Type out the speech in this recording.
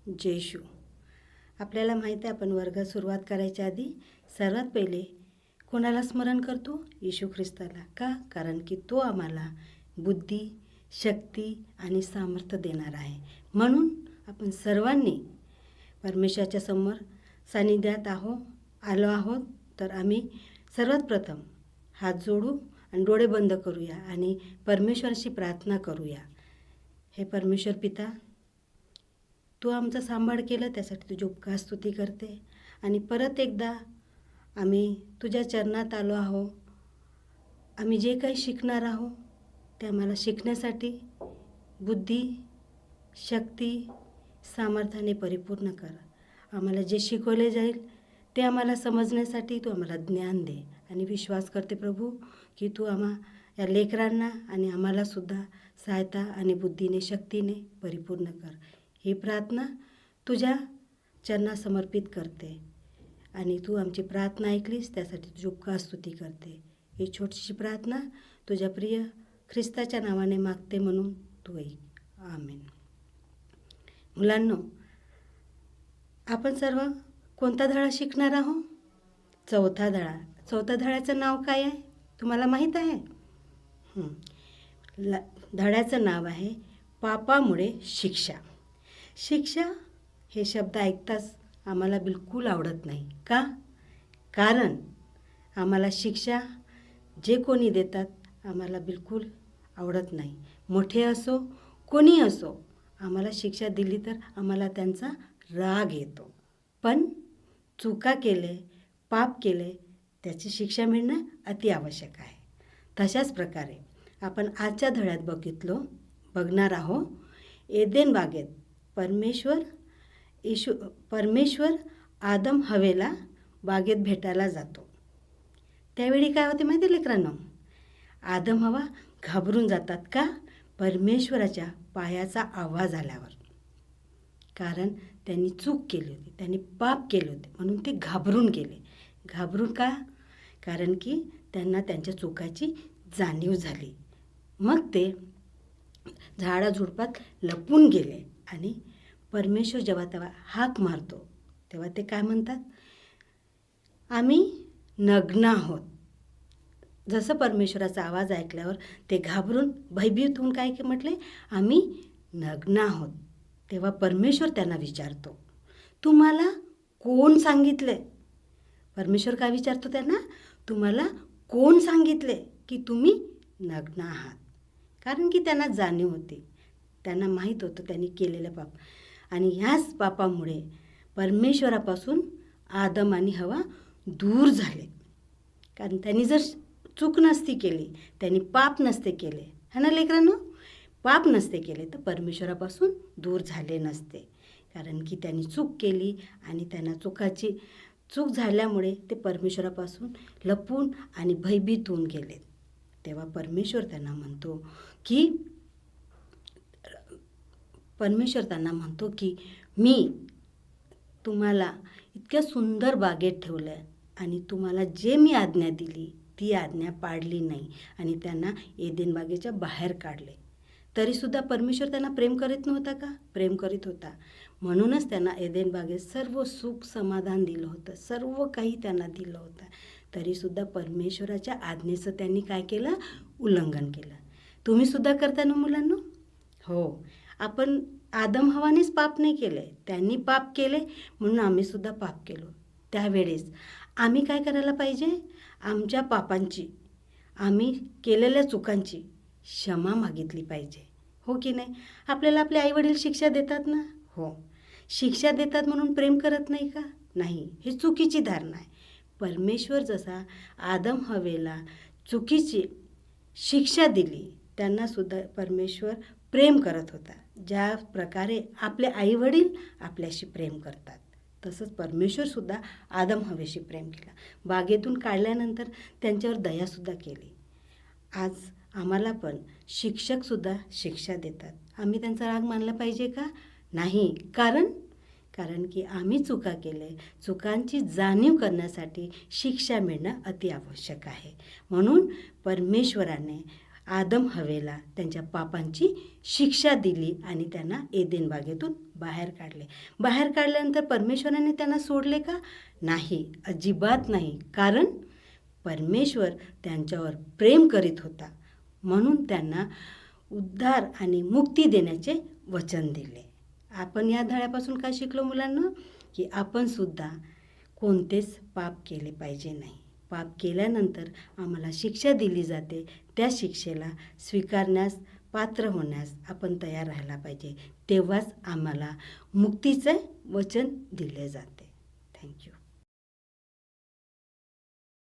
जय shoe. आपल्याला माहीत आहे, आपण वर्गात सुरुवात करायच्या आधी सर्वात पहिले कोणाला स्मरण करतो? येशू ख्रिस्ताला. का? कारण की तो आम्हाला बुद्धी, शक्ती आणि सामर्थ्य देणार आहे. म्हणून आपण सर्वांनी परमेश्वराच्या समोर सानिध्यात आलो आहोत. तर आम्ही सर्वात प्रथम हात जोडू आणि डोळे बंद करूया आणि परमेश्वराशी प्रार्थना करूया. हे परमेश्वर पिता, तू आमचा सांभाळ केलं, त्यासाठी तुझी उपकार स्तुती करते. आणि परत एकदा आम्ही तुझ्या चरणात आलो आहोत. आम्ही जे काही शिकणार आहोत ते आम्हाला शिकण्यासाठी बुद्धी, शक्ती, सामर्थ्याने परिपूर्ण कर. आम्हाला जे शिकवले जाईल ते आम्हाला समजण्यासाठी तू आम्हाला ज्ञान दे. आणि विश्वास करते प्रभू की तू या लेकरांना आणि आम्हालासुद्धा सहायता आणि बुद्धीने, शक्तीने परिपूर्ण कर. ही प्रार्थना तुझ्या चरणात समर्पित करते आणि तू आमची प्रार्थना ऐकलीस त्यासाठी तुझी उपकार स्तुती करते. ही छोटीशी प्रार्थना तुझ्या प्रिय ख्रिस्ताच्या नावाने मागते, म्हणून तू ऐक. आमेन. मुलांनो, आपण सर्व कोणता धडा शिकणार आहोत? चौथा धडा. चौथ्या धड्याचं नाव काय आहे तुम्हाला माहीत आहे? धड्याचं नाव आहे पापामुळे शिक्षा. शिक्षा हे शब्द ऐकताच आम्हाला बिलकुल आवडत नाही. का? कारण आम्हाला शिक्षा जे कोणी देतात आम्हाला बिलकुल आवडत नाही. मोठे असो, कोणी असो, आम्हाला शिक्षा दिली तर आम्हाला त्यांचा राग येतो. पण चुका केले, पाप केले, त्याची शिक्षा मिळणं अति आवश्यक आहे. तशाच प्रकारे आपण आजच्या धड्यात बघणार आहोत. एदेन बागेत परमेश्वर आदम हवेला बागेत भेटायला जातो. त्यावेळी काय होते माहिती लेकरांनो? आदम हवा घाबरून जातात. का? परमेश्वराच्या पायाचा आवाज आल्यावर. कारण त्यांनी चूक केली होती, त्यांनी पाप केले होते, म्हणून ते घाबरून गेले. घाबरून का? कारण की त्यांना त्यांच्या चुकाची जाणीव झाली. मग ते झाडाझुडपात लपून गेले आणि परमेश्वर जेव्हा हाक मारतो तेव्हा ते काय म्हणतात? आम्ही नग्न आहोत. जसं परमेश्वराचा आवाज ऐकल्यावर ते घाबरून भयभीत होऊन काय म्हटले? आम्ही नग्न आहोत. तेव्हा परमेश्वर त्यांना विचारतो, तुम्हाला कोण सांगितले? परमेश्वर काय विचारतो त्यांना? तुम्हाला कोण सांगितले की तुम्ही नग्न आहात? कारण की त्यांना जाणीव होती, त्यांना माहीत होतं त्यांनी केलेलं पाप. आणि ह्याच पापामुळे परमेश्वरापासून आदम आणि हवा दूर झाले. कारण त्यांनी जर चूक नसती केली, त्यांनी पाप नसते केले, है ना लेकरांनो? पाप नसते केले तर परमेश्वरापासून दूर झाले नसते. कारण की त्यांनी चूक केली आणि त्यांना चूक झाल्यामुळे ते परमेश्वरापासून लपून आणि भयभीत होऊन गेले. तेव्हा परमेश्वर त्यांना म्हणतो की मी तुम्हाला इतक्या सुंदर बागेत ठेवलं आणि तुम्हाला जे मी आज्ञा दिली ती आज्ञा पाळली नाही आणि त्यांना एदेन बागेच्या बाहेर काढले. तरीसुद्धा परमेश्वर त्यांना प्रेम करीत नव्हता का? प्रेम करीत होता. म्हणूनच त्यांना एदेन बागेत सर्व सुख समाधान दिलं होतं, सर्व काही त्यांना दिलं होतं. तरीसुद्धा परमेश्वराच्या आज्ञेचं त्यांनी काय केलं? उल्लंघन केलं. तुम्हीसुद्धा करता ना मुलांनो? हो. आपण आदम हवानेच पाप नाही केले, त्यांनी पाप केले म्हणून आम्हीसुद्धा पाप केलो. त्यावेळेस आम्ही काय करायला पाहिजे? आमच्या पापांची, आम्ही केलेल्या चुकांची क्षमा मागितली पाहिजे. हो की नाही? आपल्याला आपले आईवडील शिक्षा देतात ना? हो. शिक्षा देतात म्हणून प्रेम करत नाही का? नाही. ही चुकीची धारणा आहे. परमेश्वर जसा आदम हवेला चुकीची शिक्षा दिली, त्यांनासुद्धा परमेश्वर प्रेम करत होता. ज्या प्रकारे आपले आईवडील आपल्याशी प्रेम करतात तसंच परमेश्वरसुद्धा आदम हवेशी प्रेम केला. बागेतून काढल्यानंतर त्यांच्यावर दयासुद्धा केली. आज आम्हाला पण शिक्षकसुद्धा शिक्षा देतात. आम्ही त्यांचा राग मानला पाहिजे का? नाही. कारण की आम्ही चुका केले, चुकांची जाणीव करण्यासाठी शिक्षा मिळणं अति आवश्यक आहे. म्हणून परमेश्वराने आदम हवेला त्यांच्या पापांची शिक्षा दिली आणि त्यांना एदेन बागेतून बाहेर काढले. बाहेर काढल्यानंतर परमेश्वराने त्यांना सोडले का? नाही, अजिबात नाही. कारण परमेश्वर त्यांच्यावर प्रेम करीत होता, म्हणून त्यांना उद्धार आणि मुक्ती देण्याचे वचन दिले. आपण या धड्यापासून काय शिकलो मुलांना? की आपण सुद्धा कोणतेच पाप केले पाहिजे नाही. पाप केल्यानंतर आम्हाला शिक्षा दिली जाते, त्या शिक्षेला स्वीकारण्यास, पात्र होण्यास आपण तयार राहायला पाहिजे. तेव्हाच आम्हाला मुक्तीचे वचन दिले जाते. थँक्यू.